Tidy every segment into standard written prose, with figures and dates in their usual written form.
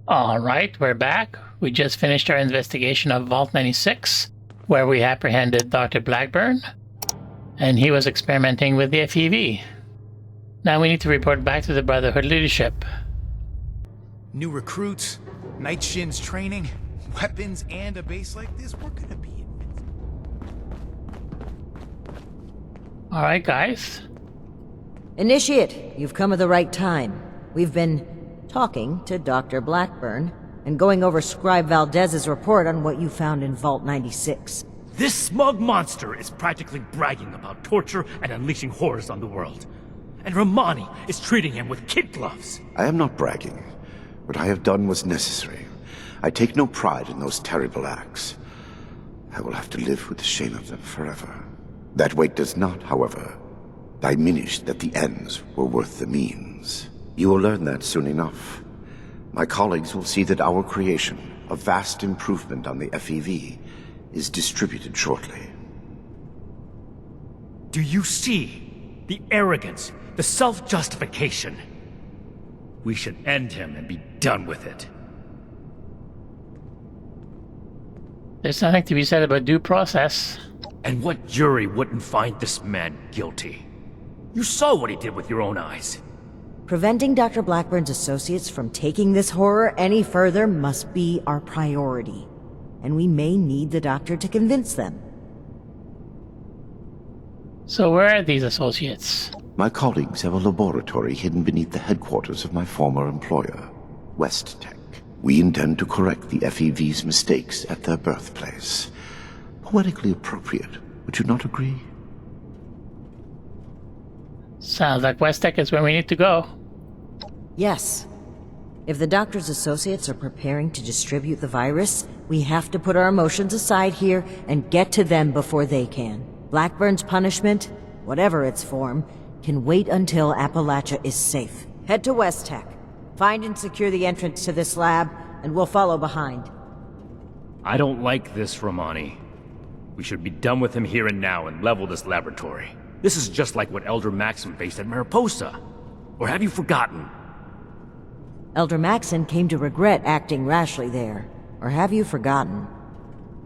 Alright, we're back. We just finished our investigation of Vault 96, where we apprehended Dr. Blackburn, and he was experimenting with the FEV. Now we need to report back to the Brotherhood leadership. New recruits, night shins training, weapons, and a base like this, we're gonna be invincible. Alright, guys. Initiate, you've come at the right time. We've been talking to Dr. Blackburn and going over Scribe Valdez's report on what you found in Vault 96. This smug monster is practically bragging about torture and unleashing horrors on the world. And Romani is treating him with kid gloves. I am not bragging. What I have done was necessary. I take no pride in those terrible acts. I will have to live with the shame of them forever. That weight does not, however, diminish that the ends were worth the means. You will learn that soon enough. My colleagues will see that our creation, a vast improvement on the FEV, is distributed shortly. Do you see the arrogance, the self-justification? We should end him and be done with it. There's nothing to be said about due process. And what jury wouldn't find this man guilty? You saw what he did with your own eyes. Preventing Dr. Blackburn's associates from taking this horror any further must be our priority. And we may need the doctor to convince them. So where are these associates? My colleagues have a laboratory hidden beneath the headquarters of my former employer, West Tek. We intend to correct the FEV's mistakes at their birthplace. Poetically appropriate, would you not agree? Sounds like West Tek is where we need to go. Yes. If the doctor's associates are preparing to distribute the virus, we have to put our emotions aside here and get to them before they can. Blackburn's punishment, whatever its form, can wait until Appalachia is safe. Head to West Tek. Find and secure the entrance to this lab, and we'll follow behind. I don't like this, Romani. We should be done with him here and now and level this laboratory. This is just like what Elder Maxim faced at Mariposa. Or have you forgotten? Elder Maxon came to regret acting rashly there. Or have you forgotten?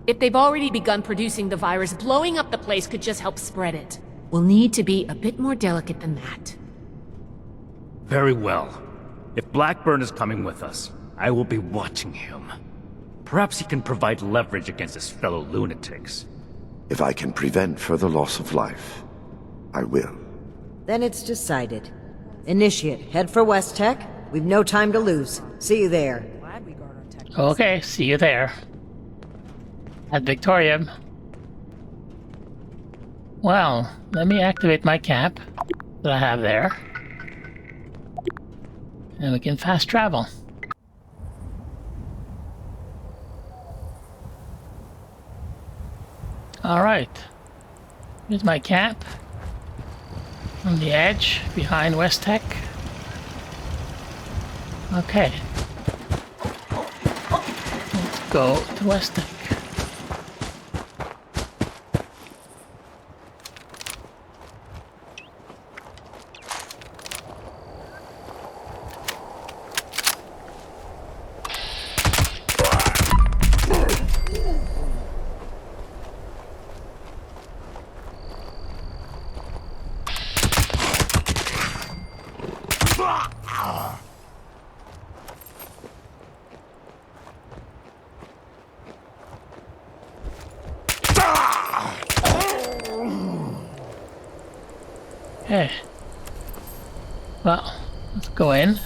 If they've already begun producing the virus, blowing up the place could just help spread it. We'll need to be a bit more delicate than that. Very well. If Blackburn is coming with us, I will be watching him. Perhaps he can provide leverage against his fellow lunatics. If I can prevent further loss of life, I will. Then it's decided. Initiate, head for West Tek. We've no time to lose. See you there. Okay, see you there. At Victorium. Well, let me activate my cap that I have there. And we can fast travel. Alright. Here's my cap. On the edge, behind West Tek. Okay. Let's go to West Tek. Okay. Well, let's go in.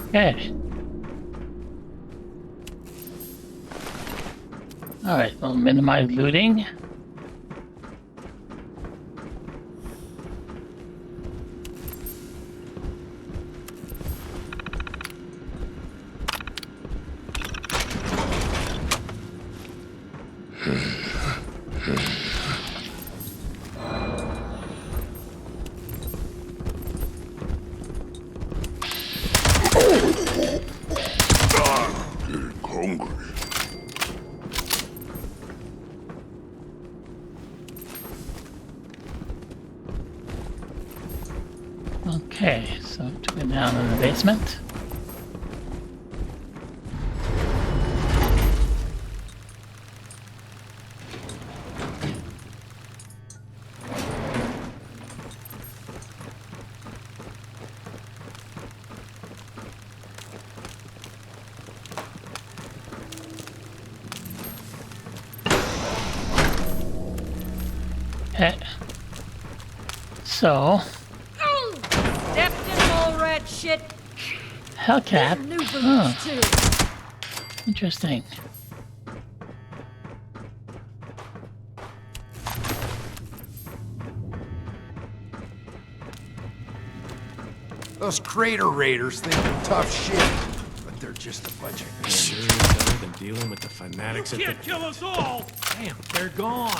Okay. Alright, we'll minimize looting. Okay, so to go down in the basement. Okay. So, Stepped in all red shit. Hellcat. New boots Oh, too. interesting. Those crater raiders think they're tough shit, but they're just a bunch of Sure is better than dealing with the fanatics at the... Can't kill us all! Damn, they're gone.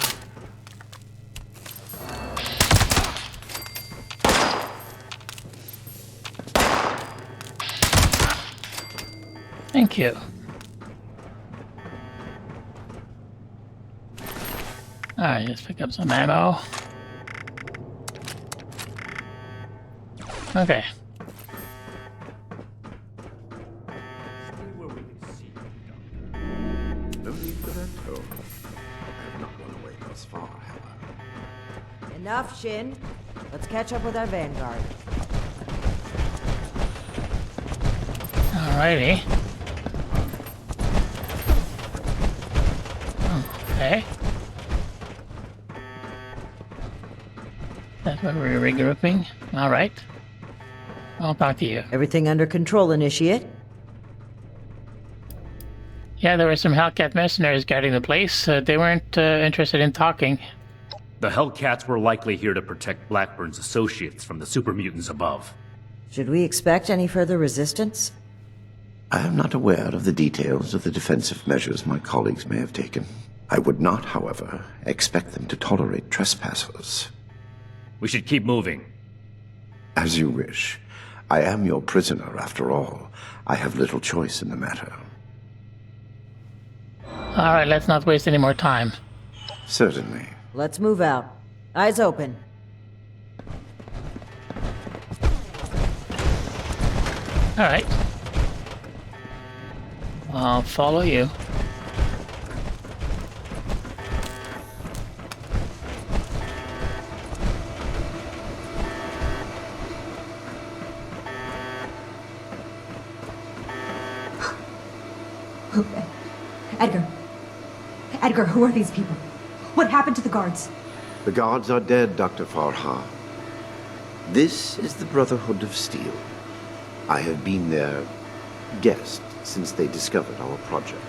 Thank you. Alright, let's pick up some ammo. Okay. No need for that tone. I have not run away thus far, have I? Enough, Shin. Let's catch up with our vanguard. Alrighty. Okay. That's what we're regrouping. Alright. I'll talk to you. Everything under control, Initiate? Yeah, there were some Hellcat mercenaries guarding the place. They weren't interested in talking. The Hellcats were likely here to protect Blackburn's associates from the super mutants above. Should we expect any further resistance? I am not aware of the details of the defensive measures my colleagues may have taken. I would not, however, expect them to tolerate trespassers. We should keep moving. As you wish. I am your prisoner, after all. I have little choice in the matter. Alright, let's not waste any more time. Certainly. Let's move out. Eyes open. Alright. I'll follow you. Edgar. Edgar, who are these people? What happened to the guards? The guards are dead, Dr. Farha. This is the Brotherhood of Steel. I have been their guest since they discovered our project.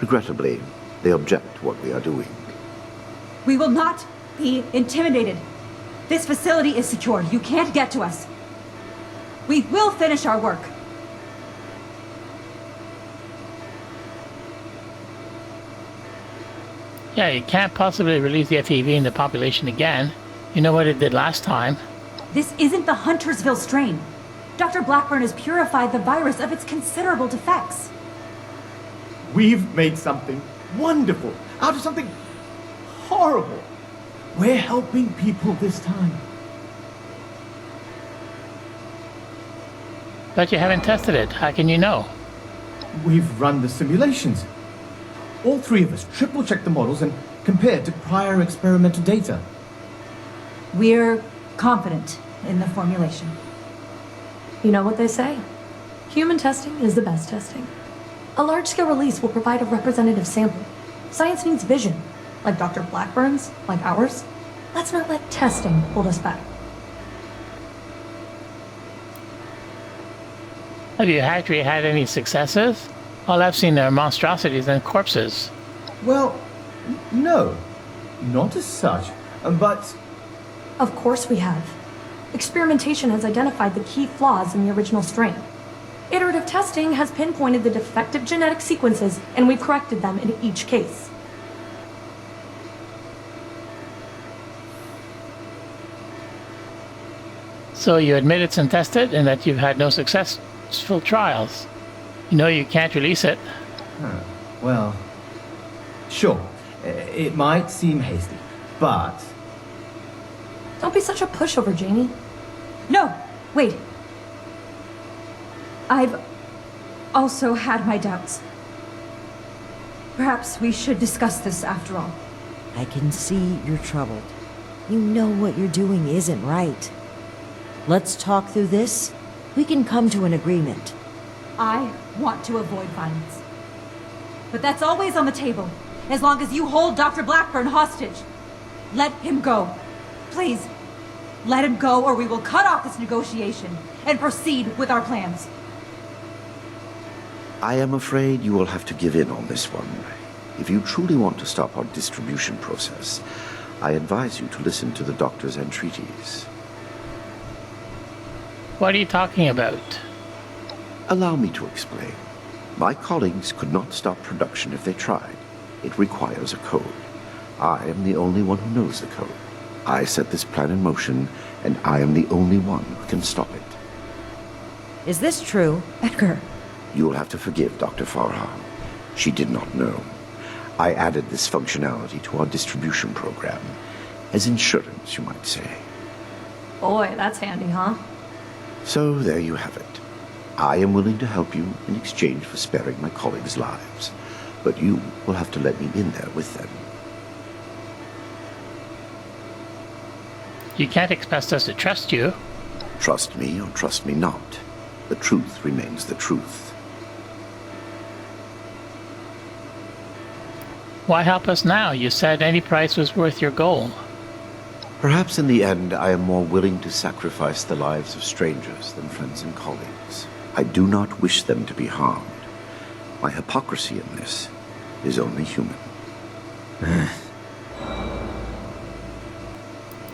Regrettably, they object to what we are doing. We will not be intimidated. This facility is secure. You can't get to us. We will finish our work. Yeah, you can't possibly release the FEV in the population again. You know what it did last time. This isn't the Huntersville strain. Dr. Blackburn has purified the virus of its considerable defects. We've made something wonderful out of something horrible. We're helping people this time. But you haven't tested it. How can you know? We've run the simulations. All three of us triple-checked the models and compared to prior experimental data. We're confident in the formulation. You know what they say? Human testing is the best testing. A large-scale release will provide a representative sample. Science needs vision, like Dr. Blackburn's, like ours. Let's not let testing hold us back. Have you actually had any successes? All I've seen are monstrosities and corpses. Well, no. Not as such, but... Of course we have. Experimentation has identified the key flaws in the original strain. Iterative testing has pinpointed the defective genetic sequences, and we've corrected them in each case. So you admit it's untested and that you've had no successful trials. You know you can't release it. Well, sure. It might seem hasty, but... Don't be such a pushover, Janie. No, wait. I've also had my doubts. Perhaps we should discuss this after all. I can see you're troubled. You know what you're doing isn't right. Let's talk through this. We can come to an agreement. I want to avoid violence. But that's always on the table, as long as you hold Dr. Blackburn hostage. Let him go. Please, let him go or we will cut off this negotiation and proceed with our plans. I am afraid you will have to give in on this one. If you truly want to stop our distribution process, I advise you to listen to the doctor's entreaties. What are you talking about? Allow me to explain. My colleagues could not stop production if they tried. It requires a code. I am the only one who knows the code. I set this plan in motion, and I am the only one who can stop it. Is this true? Edgar. You will have to forgive Dr. Farhan. She did not know. I added this functionality to our distribution program. As insurance, you might say. Boy, that's handy, huh? So there you have it. I am willing to help you in exchange for sparing my colleagues' lives. But you will have to let me in there with them. You can't expect us to trust you. Trust me or trust me not. The truth remains the truth. Why help us now? You said any price was worth your goal. Perhaps in the end, I am more willing to sacrifice the lives of strangers than friends and colleagues. I do not wish them to be harmed. My hypocrisy in this is only human.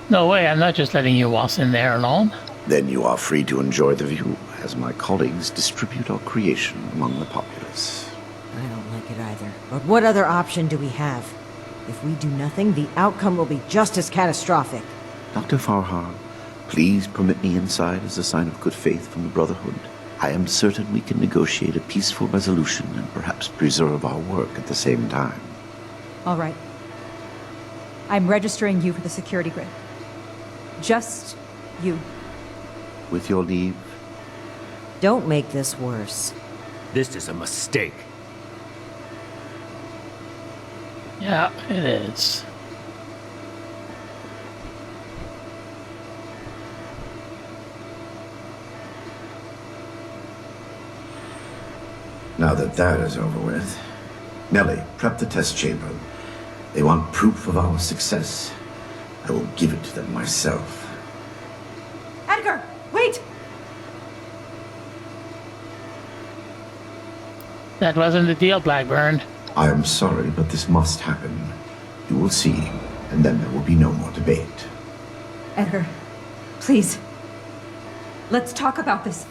No way, I'm not just letting you waltz in there alone. Then you are free to enjoy the view as my colleagues distribute our creation among the populace. I don't like it either. But what other option do we have? If we do nothing, the outcome will be just as catastrophic. Dr. Farhan, please permit me inside as a sign of good faith from the Brotherhood. I am certain we can negotiate a peaceful resolution and perhaps preserve our work at the same time. All right. I'm registering you for the security grid. Just you. With your leave. Don't make this worse. This is a mistake. Yeah, it is. Now that that is over with, Nellie, prep the test chamber. They want proof of our success. I will give it to them myself. Edgar, wait! That wasn't the deal, Blackburn. I am sorry, but this must happen. You will see, and then there will be no more debate. Edgar, please. Let's talk about this.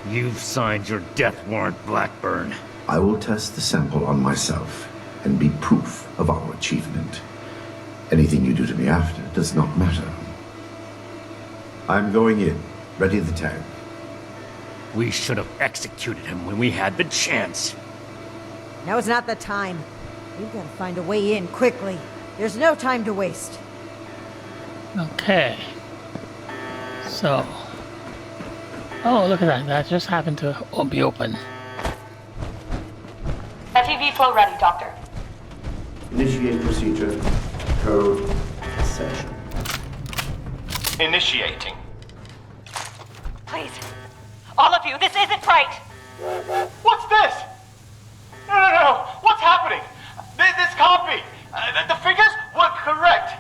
You've signed your death warrant, Blackburn. I will test the sample on myself and be proof of our achievement. Anything you do to me after does not matter. I'm going in. Ready the tag. We should have executed him when we had the chance. Now is not the time. We've got to find a way in quickly. There's no time to waste. Okay. So. Oh, look at that. That just happened to be open. FEV flow ready, Doctor. Initiate procedure. Code. Session. Initiating. Please. All of you, this isn't right! What's this? No. What's happening? This can't be. The figures were correct.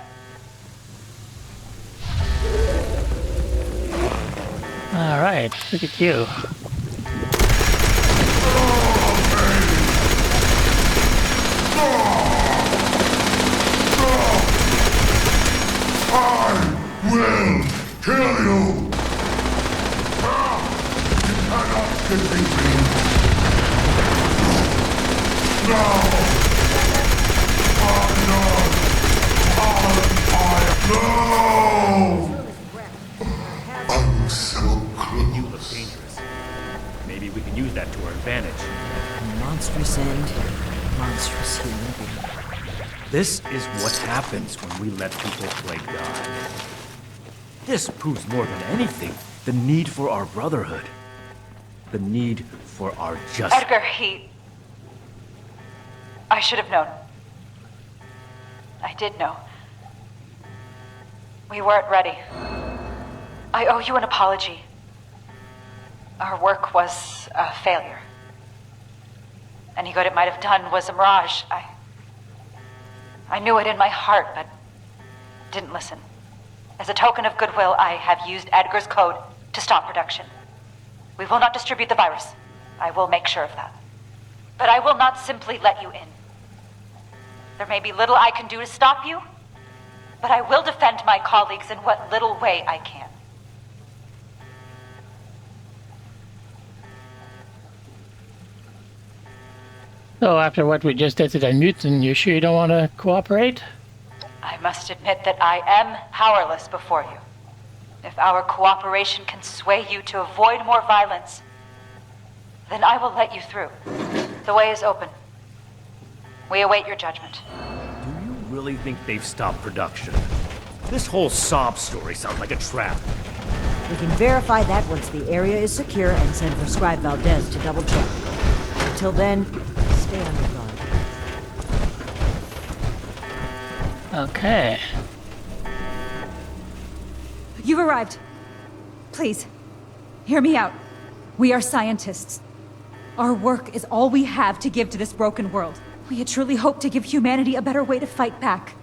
Alright, look at you. Kill you! You cannot defeat me! Now! No! I'm so close. You look dangerous. Maybe we can use that to our advantage. Monstrous end, monstrous human being. This is what happens when we let people play God. This proves more than anything the need for our brotherhood. The need for our justice. Edgar, I should have known. I did know. We weren't ready. I owe you an apology. Our work was a failure. Any good it might have done was a mirage. I knew it in my heart, but didn't listen. As a token of goodwill, I have used Edgar's code to stop production. We will not distribute the virus. I will make sure of that. But I will not simply let you in. There may be little I can do to stop you, but I will defend my colleagues in what little way I can. So after what we just did to the mutant, you sure you don't want to cooperate? I must admit that I am powerless before you. If our cooperation can sway you to avoid more violence, then I will let you through. The way is open. We await your judgment. Do you really think they've stopped production? This whole sob story sounds like a trap. We can verify that once the area is secure and send for Scribe Valdez to double check. Until then, stay on the guard. Okay. You've arrived. Please, hear me out. We are scientists. Our work is all we have to give to this broken world. We had truly hoped to give humanity a better way to fight back.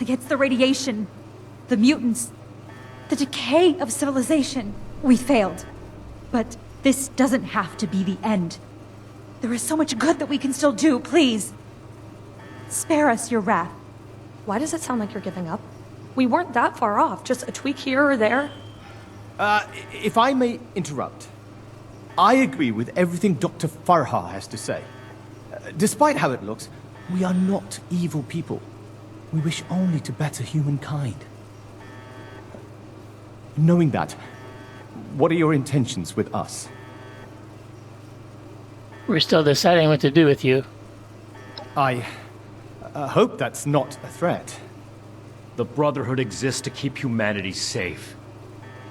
Against the radiation, the mutants, the decay of civilization. We failed. But this doesn't have to be the end. There is so much good that we can still do, please. Spare us your wrath. Why does it sound like you're giving up? We weren't that far off, just a tweak here or there. If I may interrupt. I agree with everything Dr. Farha has to say. Despite how it looks, we are not evil people. We wish only to better humankind. Knowing that, what are your intentions with us? We're still deciding what to do with you. I hope that's not a threat. The Brotherhood exists to keep humanity safe.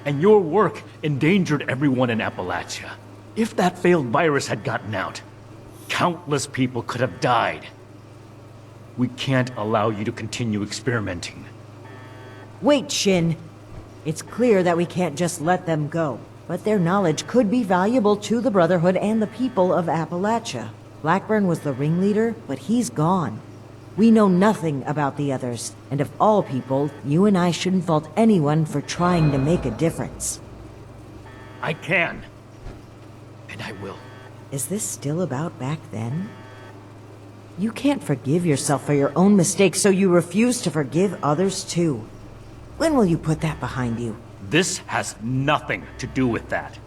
And your work endangered everyone in Appalachia. If that failed virus had gotten out, countless people could have died. We can't allow you to continue experimenting. Wait, Shin. It's clear that we can't just let them go. But their knowledge could be valuable to the Brotherhood and the people of Appalachia. Blackburn was the ringleader, but he's gone. We know nothing about the others, and of all people, you and I shouldn't fault anyone for trying to make a difference. I can. And I will. Is this still about back then? You can't forgive yourself for your own mistakes, so you refuse to forgive others too. When will you put that behind you? This has nothing to do with that.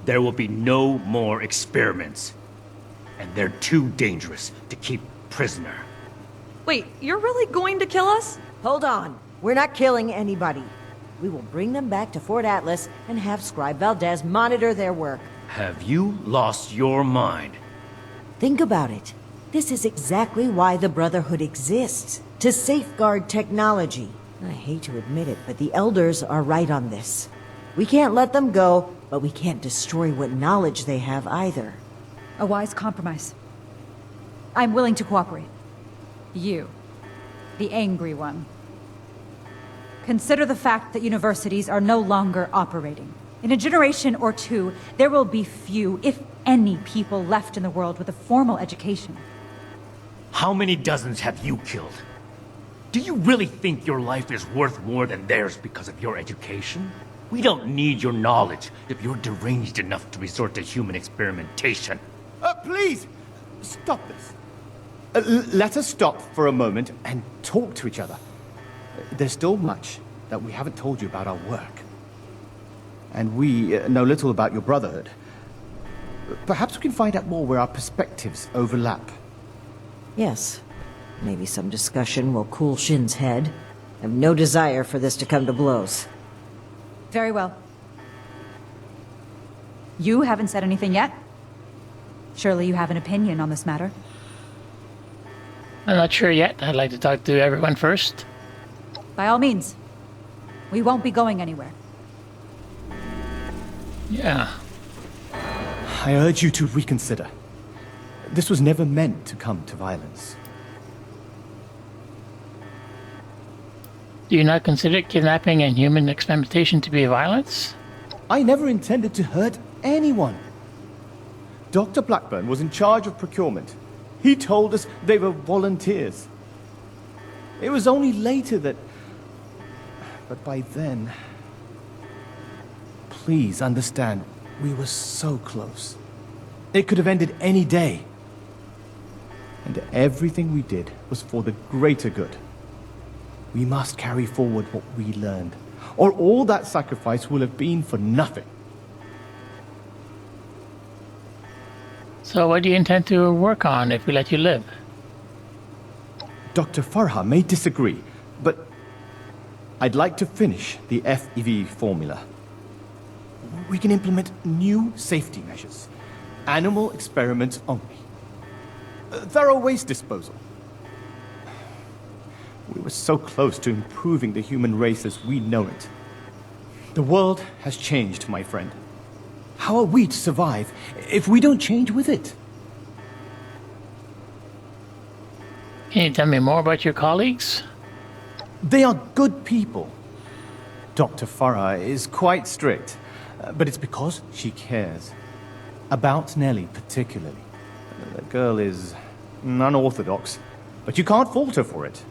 There will be no more experiments. And they're too dangerous to keep prisoner. Wait, you're really going to kill us? Hold on. We're not killing anybody. We will bring them back to Fort Atlas and have Scribe Valdez monitor their work. Have you lost your mind? Think about it. This is exactly why the Brotherhood exists. To safeguard technology. I hate to admit it, but the Elders are right on this. We can't let them go, but we can't destroy what knowledge they have either. A wise compromise. I'm willing to cooperate. You, the angry one. Consider the fact that universities are no longer operating. In a generation or two, there will be few, if any, people left in the world with a formal education. How many dozens have you killed? Do you really think your life is worth more than theirs because of your education? We don't need your knowledge if you're deranged enough to resort to human experimentation. Please, stop this. Let us stop for a moment and talk to each other. There's still much that we haven't told you about our work. And we know little about your Brotherhood. Perhaps we can find out more where our perspectives overlap. Yes. Maybe some discussion will cool Shin's head. I have no desire for this to come to blows. Very well. You haven't said anything yet? Surely you have an opinion on this matter. I'm not sure yet. I'd like to talk to everyone first. By all means. We won't be going anywhere. Yeah. I urge you to reconsider. This was never meant to come to violence. Do you not consider kidnapping and human experimentation to be violence? I never intended to hurt anyone. Dr. Blackburn was in charge of procurement. He told us they were volunteers. It was only later that... But by then... Please understand, we were so close. It could have ended any day. And everything we did was for the greater good. We must carry forward what we learned, or all that sacrifice will have been for nothing. So what do you intend to work on if we let you live? Dr. Farha may disagree, but I'd like to finish the FEV formula. We can implement new safety measures. Animal experiments only. Thorough waste disposal. We were so close to improving the human race as we know it. The world has changed, my friend. How are we to survive if we don't change with it? Can you tell me more about your colleagues? They are good people. Dr. Farah is quite strict, but it's because she cares. About Nellie, particularly. The girl is unorthodox, but you can't fault her for it.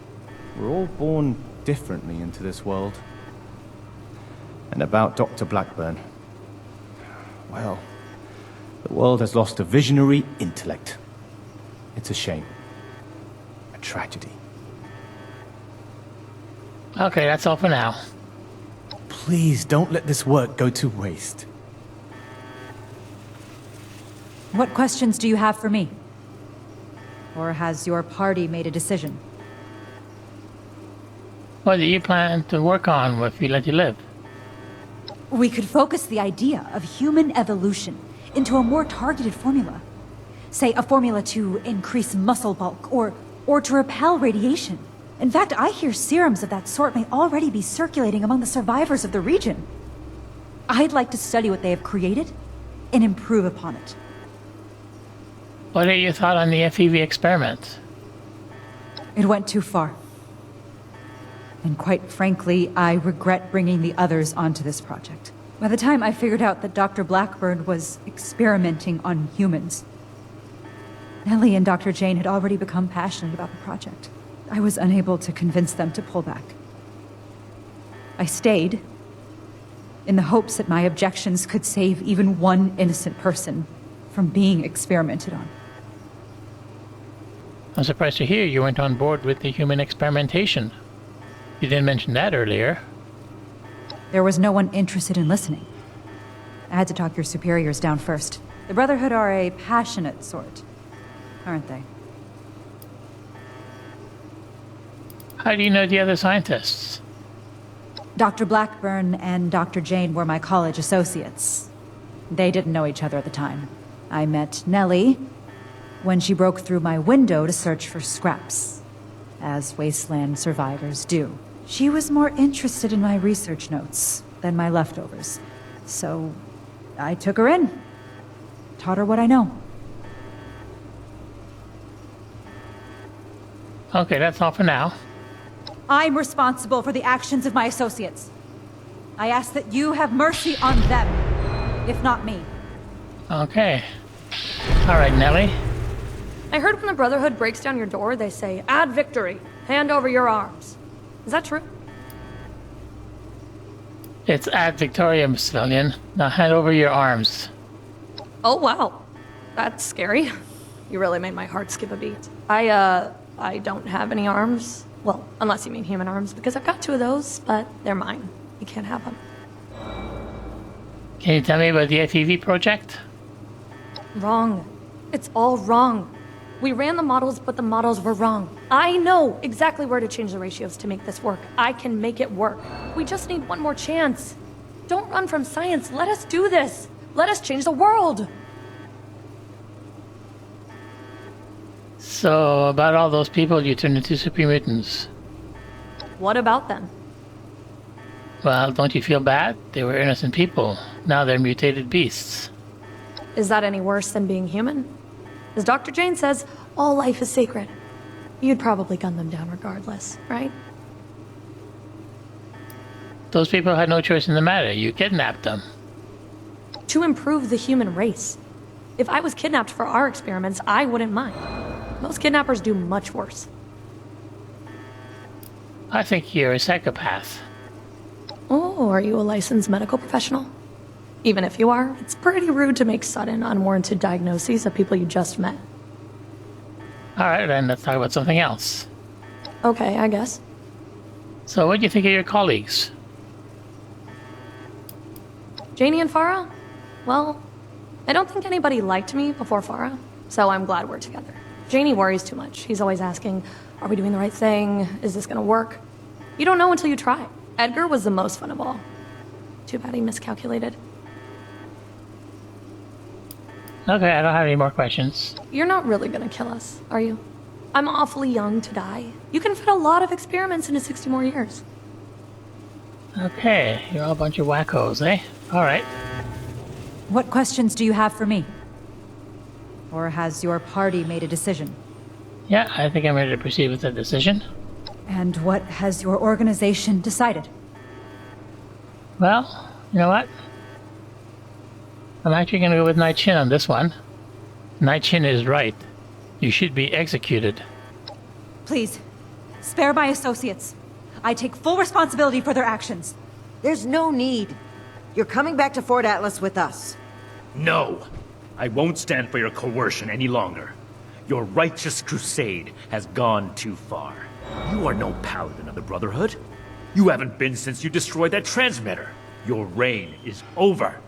We're all born differently into this world. And about Dr. Blackburn, well, the world has lost a visionary intellect. It's a shame. A tragedy. Okay, that's all for now. Please don't let this work go to waste. What questions do you have for me? Or has your party made a decision? What do you plan to work on if we let you live? We could focus the idea of human evolution into a more targeted formula. Say, a formula to increase muscle bulk, or to repel radiation. In fact, I hear serums of that sort may already be circulating among the survivors of the region. I'd like to study what they have created and improve upon it. What are your thoughts on the FEV experiment? It went too far. And quite frankly, I regret bringing the others onto this project. By the time I figured out that Dr. Blackburn was experimenting on humans, Nellie and Dr. Jane had already become passionate about the project. I was unable to convince them to pull back. I stayed, in the hopes that my objections could save even one innocent person from being experimented on. I'm surprised to hear you went on board with the human experimentation. You didn't mention that earlier. There was no one interested in listening. I had to talk your superiors down first. The Brotherhood are a passionate sort, aren't they? How do you know the other scientists? Dr. Blackburn and Dr. Jane were my college associates. They didn't know each other at the time. I met Nellie when she broke through my window to search for scraps, as wasteland survivors do. She was more interested in my research notes than my leftovers, so I took her in, taught her what I know. Okay, that's all for now. I'm responsible for the actions of my associates. I ask that you have mercy on them, if not me. Okay. All right, Nellie. I heard when the Brotherhood breaks down your door, they say, "Add victory. Hand over your arms." Is that true? It's ad Victoriam, civilian. Now hand over your arms. Oh, wow. That's scary. You really made my heart skip a beat. I don't have any arms. Well, unless you mean human arms, because I've got 2 of those, but they're mine. You can't have them. Can you tell me about the FEV project? Wrong. It's all wrong. We ran the models, but the models were wrong. I know exactly where to change the ratios to make this work. I can make it work. We just need one more chance. Don't run from science. Let us do this. Let us change the world. So, about all those people you turned into super mutants. What about them? Well, don't you feel bad? They were innocent people. Now they're mutated beasts. Is that any worse than being human? As Dr. Jane says, all life is sacred. You'd probably gun them down regardless, right? Those people had no choice in the matter. You kidnapped them. To improve the human race. If I was kidnapped for our experiments, I wouldn't mind. Most kidnappers do much worse. I think you're a psychopath. Oh, are you a licensed medical professional? Even if you are, it's pretty rude to make sudden, unwarranted diagnoses of people you just met. Alright, then let's talk about something else. Okay, I guess. So, what do you think of your colleagues? Janie and Farah? Well, I don't think anybody liked me before Farah, so I'm glad we're together. Janie worries too much. He's always asking, are we doing the right thing? Is this gonna work? You don't know until you try. Edgar was the most fun of all. Too bad he miscalculated. Okay, I don't have any more questions. You're not really gonna kill us, are you? I'm awfully young to die. You can fit a lot of experiments into 60 more years. Okay, you're all a bunch of wackos, eh? Alright. What questions do you have for me? Or has your party made a decision? Yeah, I think I'm ready to proceed with the decision. And what has your organization decided? Well, you know what? I'm actually going to go with Night Shin on this one. Night Shin is right. You should be executed. Please, spare my associates. I take full responsibility for their actions. There's no need. You're coming back to Fort Atlas with us. No! I won't stand for your coercion any longer. Your righteous crusade has gone too far. You are no paladin of the Brotherhood. You haven't been since you destroyed that transmitter. Your reign is over.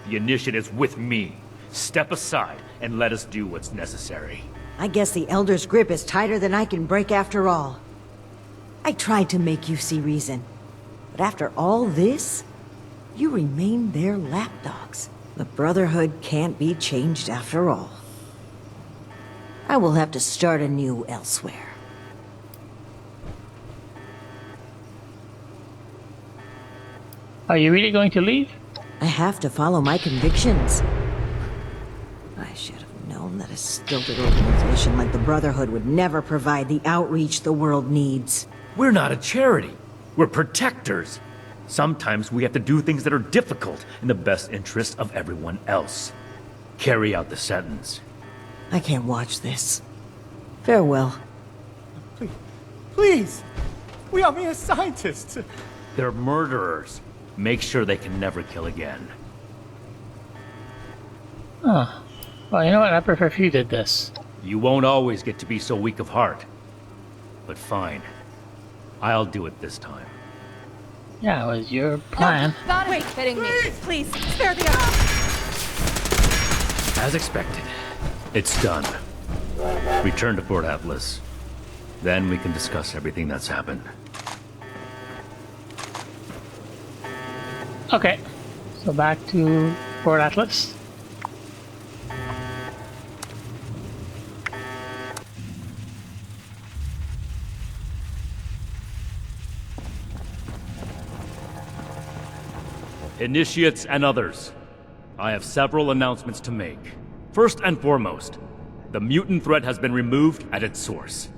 The initiative's with me. Step aside and let us do what's necessary. I guess the Elder's grip is tighter than I can break after all. I tried to make you see reason. But after all this, you remain their lapdogs. The Brotherhood can't be changed after all. I will have to start anew elsewhere. Are you really going to leave? I have to follow my convictions. I should have known that a stilted organization like the Brotherhood would never provide the outreach the world needs. We're not a charity. We're protectors. Sometimes we have to do things that are difficult in the best interest of everyone else. Carry out the sentence. I can't watch this. Farewell. Please! We are mere scientists! They're murderers. Make sure they can never kill again. Huh. Well, you know what? I prefer if you did this. You won't always get to be so weak of heart. But fine. I'll do it this time. Yeah, it was your plan. Gotta be kidding me. Please, spare the others. As expected. It's done. Return to Fort Atlas. Then we can discuss everything that's happened. Okay. So back to Fort Atlas. Initiates and others, I have several announcements to make. First and foremost, the mutant threat has been removed at its source.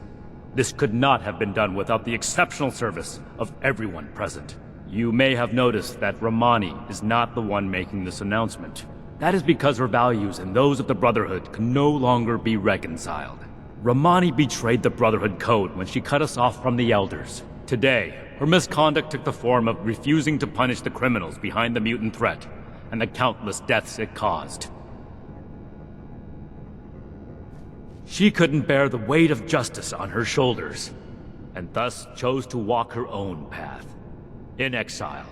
This could not have been done without the exceptional service of everyone present. You may have noticed that Romani is not the one making this announcement. That is because her values and those of the Brotherhood can no longer be reconciled. Romani betrayed the Brotherhood code when she cut us off from the Elders. Today, her misconduct took the form of refusing to punish the criminals behind the mutant threat, and the countless deaths it caused. She couldn't bear the weight of justice on her shoulders. and thus chose to walk her own path. In exile,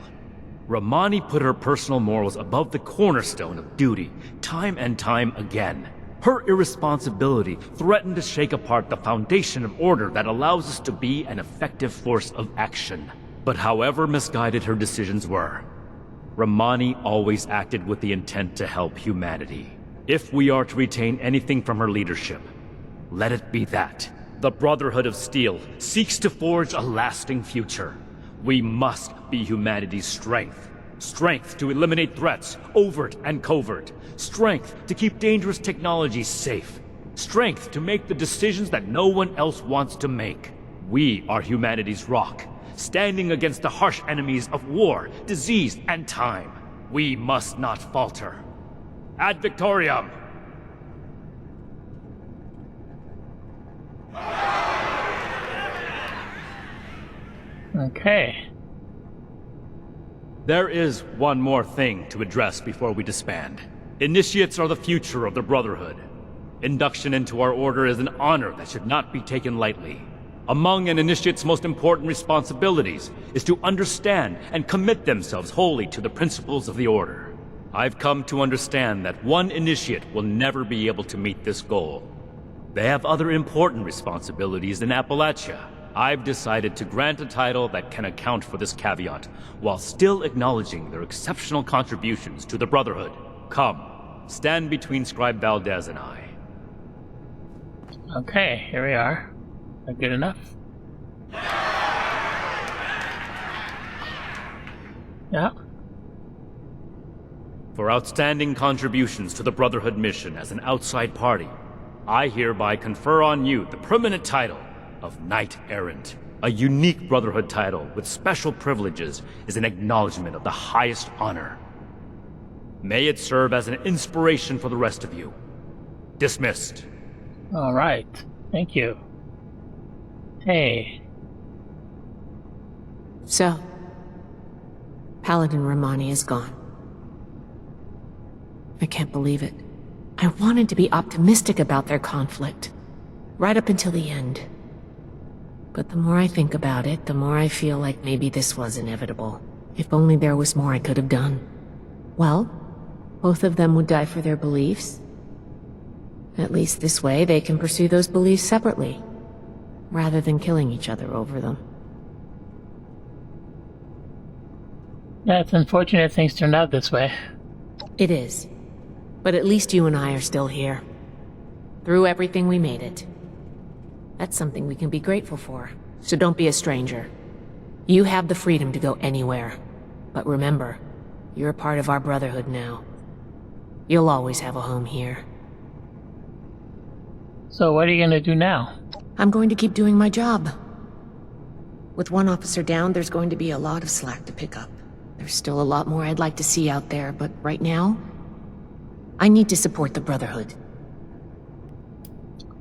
Romani put her personal morals above the cornerstone of duty, time and time again. Her irresponsibility threatened to shake apart the foundation of order that allows us to be an effective force of action. But however misguided her decisions were, Romani always acted with the intent to help humanity. If we are to retain anything from her leadership, let it be that. The Brotherhood of Steel seeks to forge a lasting future. We must be humanity's strength. Strength to eliminate threats, overt and covert. Strength to keep dangerous technologies safe. Strength to make the decisions that no one else wants to make. We are humanity's rock, standing against the harsh enemies of war, disease, and time. We must not falter. Ad Victoriam! Okay. There is one more thing to address before we disband. Initiates are the future of the Brotherhood. Induction into our order is an honor that should not be taken lightly. Among an initiate's most important responsibilities is to understand and commit themselves wholly to the principles of the order. I've come to understand that one initiate will never be able to meet this goal. They have other important responsibilities in Appalachia. I've decided to grant a title that can account for this caveat, while still acknowledging their exceptional contributions to the Brotherhood. Come, stand between Scribe Valdez and I. Okay, here we are. That good enough? Yeah. For outstanding contributions to the Brotherhood mission as an outside party, I hereby confer on you the permanent title of Knight Errant. A unique Brotherhood title with special privileges is an acknowledgement of the highest honor. May it serve as an inspiration for the rest of you. Dismissed. All right. Thank you. Hey. So, Paladin Romani is gone. I can't believe it. I wanted to be optimistic about their conflict, right up until the end. But the more I think about it, the more I feel like maybe this was inevitable. If only there was more I could have done. Well, both of them would die for their beliefs. At least this way they can pursue those beliefs separately, rather than killing each other over them. Yeah, it's unfortunate things turned out this way. It is. But at least you and I are still here. Through everything, we made it. That's something we can be grateful for. So don't be a stranger. You have the freedom to go anywhere. But remember, you're a part of our Brotherhood now. You'll always have a home here. So what are you gonna do now? I'm going to keep doing my job. With one officer down, there's going to be a lot of slack to pick up. There's still a lot more I'd like to see out there, but right now, I need to support the Brotherhood.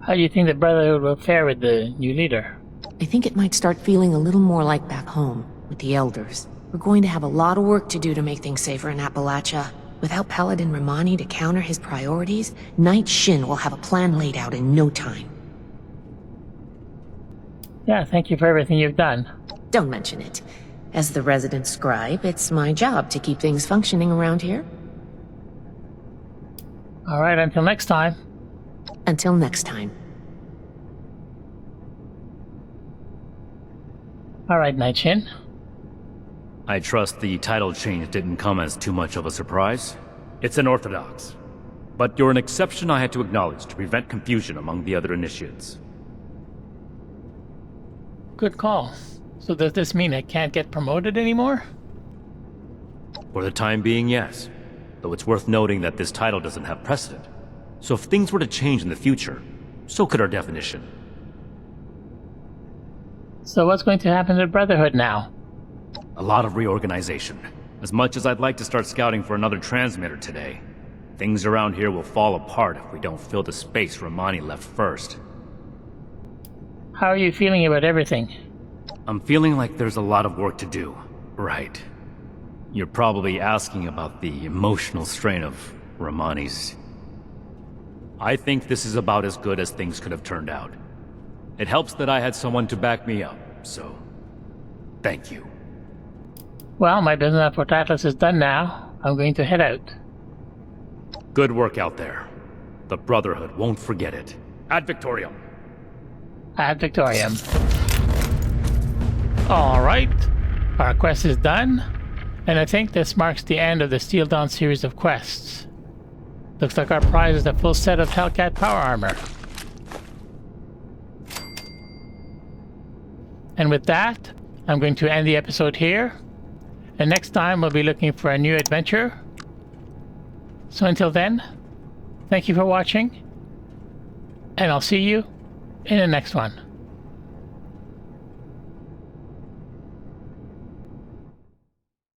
How do you think the Brotherhood will fare with the new leader? I think it might start feeling a little more like back home, with the Elders. We're going to have a lot of work to do to make things safer in Appalachia. Without Paladin Romani to counter his priorities, Knight Shin will have a plan laid out in no time. Yeah, thank you for everything you've done. Don't mention it. As the resident scribe, it's my job to keep things functioning around here. Alright, until next time. Until next time. Alright, Knight Shin. I trust the title change didn't come as too much of a surprise. It's unorthodox. But you're an exception I had to acknowledge to prevent confusion among the other initiates. Good call. So does this mean I can't get promoted anymore? For the time being, yes. Though it's worth noting that this title doesn't have precedent. So if things were to change in the future, so could our definition. So what's going to happen to the Brotherhood now? A lot of reorganization. As much as I'd like to start scouting for another transmitter today, things around here will fall apart if we don't fill the space Romani left first. How are you feeling about everything? I'm feeling like there's a lot of work to do. Right. You're probably asking about the emotional strain of Romani's. I think this is about as good as things could have turned out. It helps that I had someone to back me up. so thank you. Well, my business at Port Atlas is done now. I'm going to head out. Good work out there. The Brotherhood won't forget it. Ad Victoriam. Ad Victoriam. Alright, our quest is done, and I think this marks the end of the Steel Dawn series of quests. Looks like our prize is a full set of Hellcat power armor. And with that, I'm going to end the episode here, and next time we'll be looking for a new adventure. So until then, thank you for watching, and I'll see you in the next one.